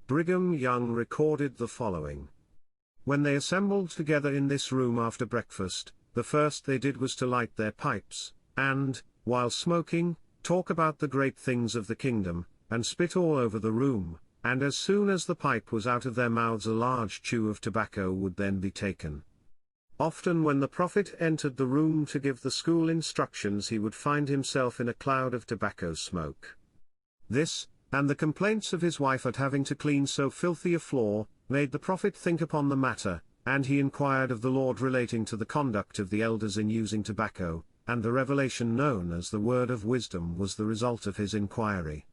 Brigham Young recorded the following. When they assembled together in this room after breakfast, the first they did was to light their pipes, and, while smoking, talk about the great things of the kingdom, and spit all over the room, and as soon as the pipe was out of their mouths a large chew of tobacco would then be taken. Often when the prophet entered the room to give the school instructions he would find himself in a cloud of tobacco smoke. This, and the complaints of his wife at having to clean so filthy a floor, made the prophet think upon the matter, and he inquired of the Lord relating to the conduct of the elders in using tobacco, and the revelation known as the word of wisdom was the result of his inquiry.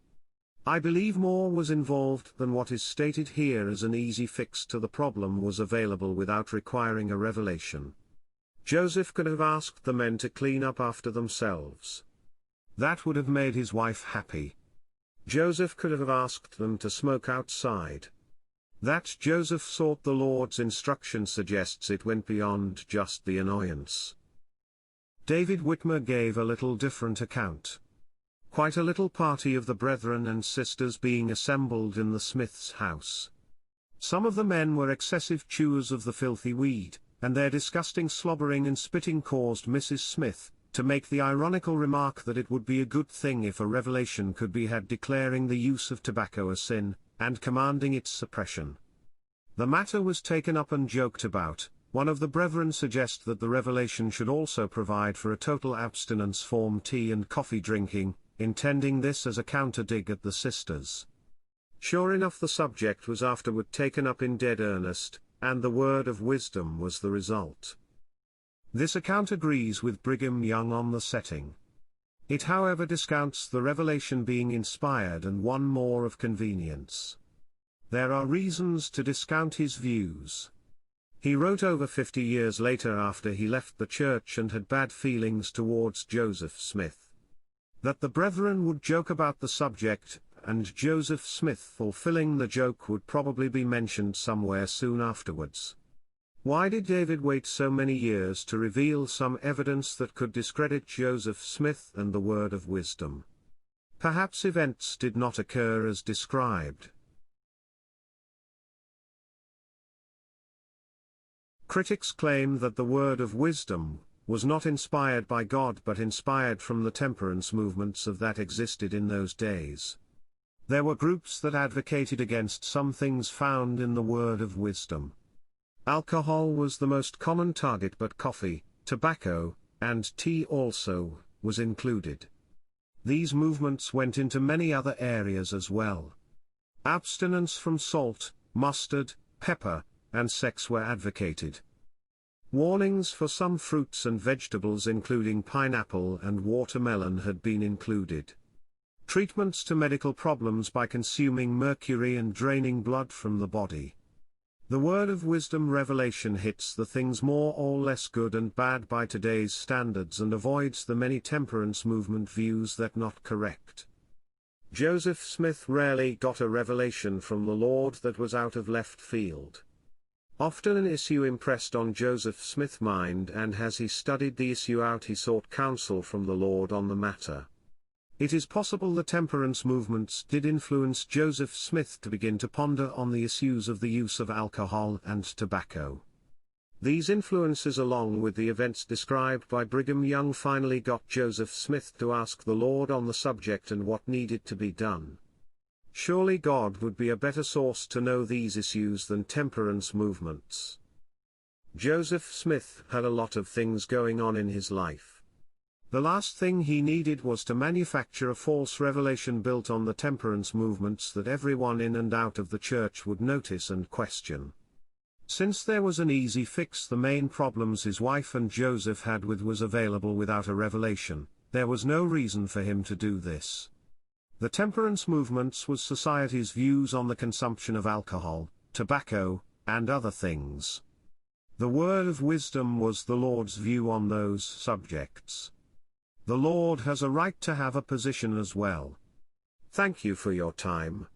I believe more was involved than what is stated here, as an easy fix to the problem was available without requiring a revelation. Joseph could have asked the men to clean up after themselves. That would have made his wife happy. Joseph could have asked them to smoke outside. That Joseph sought the Lord's instruction suggests it went beyond just the annoyance. David Whitmer gave a little different account. Quite a little party of the brethren and sisters being assembled in the smith's house. Some of the men were excessive chewers of the filthy weed, and their disgusting slobbering and spitting caused Mrs. Smith to make the ironical remark that it would be a good thing if a revelation could be had declaring the use of tobacco a sin, and commanding its suppression. The matter was taken up and joked about. One of the brethren suggested that the revelation should also provide for a total abstinence from tea and coffee drinking, intending this as a counter-dig at the sisters. Sure enough, the subject was afterward taken up in dead earnest, and the word of wisdom was the result. This account agrees with Brigham Young on the setting. It however discounts the revelation being inspired and one more of convenience. There are reasons to discount his views. He wrote over 50 years later, after he left the church and had bad feelings towards Joseph Smith, that the brethren would joke about the subject, and Joseph Smith fulfilling the joke would probably be mentioned somewhere soon afterwards. Why did David wait so many years to reveal some evidence that could discredit Joseph Smith and the word of wisdom? Perhaps events did not occur as described. Critics claim that the word of wisdom was not inspired by God but inspired from the temperance movements that existed in those days. There were groups that advocated against some things found in the word of wisdom. Alcohol was the most common target, but coffee, tobacco, and tea also was included. These movements went into many other areas as well. Abstinence from salt, mustard, pepper, and sex were advocated. Warnings for some fruits and vegetables including pineapple and watermelon had been included. Treatments to medical problems by consuming mercury and draining blood from the body. The word of wisdom revelation hits the things more or less good and bad by today's standards and avoids the many temperance movement views that not correct. Joseph Smith rarely got a revelation from the Lord that was out of left field. Often an issue impressed on Joseph Smith's mind, and as he studied the issue out he sought counsel from the Lord on the matter. It is possible the temperance movements did influence Joseph Smith to begin to ponder on the issues of the use of alcohol and tobacco. These influences, along with the events described by Brigham Young, finally got Joseph Smith to ask the Lord on the subject and what needed to be done. Surely God would be a better source to know these issues than temperance movements. Joseph Smith had a lot of things going on in his life. The last thing he needed was to manufacture a false revelation built on the temperance movements that everyone in and out of the church would notice and question. Since there was an easy fix, the main problems his wife and Joseph had with was available without a revelation, there was no reason for him to do this. The temperance movements was society's views on the consumption of alcohol, tobacco, and other things. The word of wisdom was the Lord's view on those subjects. The Lord has a right to have a position as well. Thank you for your time.